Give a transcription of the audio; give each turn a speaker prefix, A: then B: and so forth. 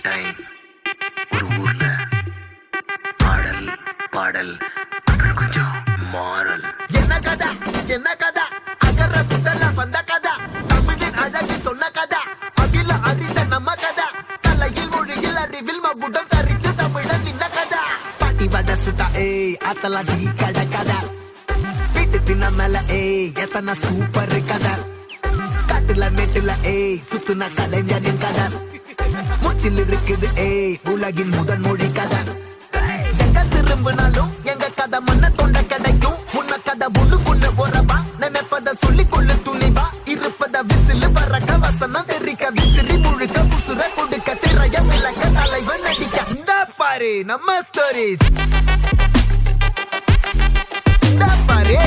A: Time ஒரு ஊர்ல பாடல் பாடல் அப்புறம் கொஞ்சம் மாறல்.
B: என்ன கதை என்ன கதை அகர புத்தல வந்த கதை தமிழின் அழகு சொன்ன கதை அகில அறிந்த நம்ம கதை கலையில் மொழியில் அறிவில் மகுடம் தரித்து தமிழன் நின்ன கதை பாட்டி வட சுட்டா அத்தலா டீ கடை கதை வீட்டு தின்ன மேல எத்தனை சூப்பர் கதை காட்டுல மேட்டுல சுத்துன கலைஞனின் கதை மூச்சில் இருக்குது உலகின் முதன் மொழி கதை எங்க திரும்பினாலும் எங்க கதை மண்ண தொண்ட கிடைக்கும் முன்ன கதை ஒண்ணுக்குள்ள உறவா நினைப்பத சொல்லி கொள்ளு துணிவா இருப்பத விசிலு பறக்க வசனம் தெரிக்க விசிறி முழுக்க புசுர கொடுக்க திரைய விளக்க தலைவன் நடிக்க இந்த பாரு நம்ம ஸ்டோரிஸ் இந்த பாரு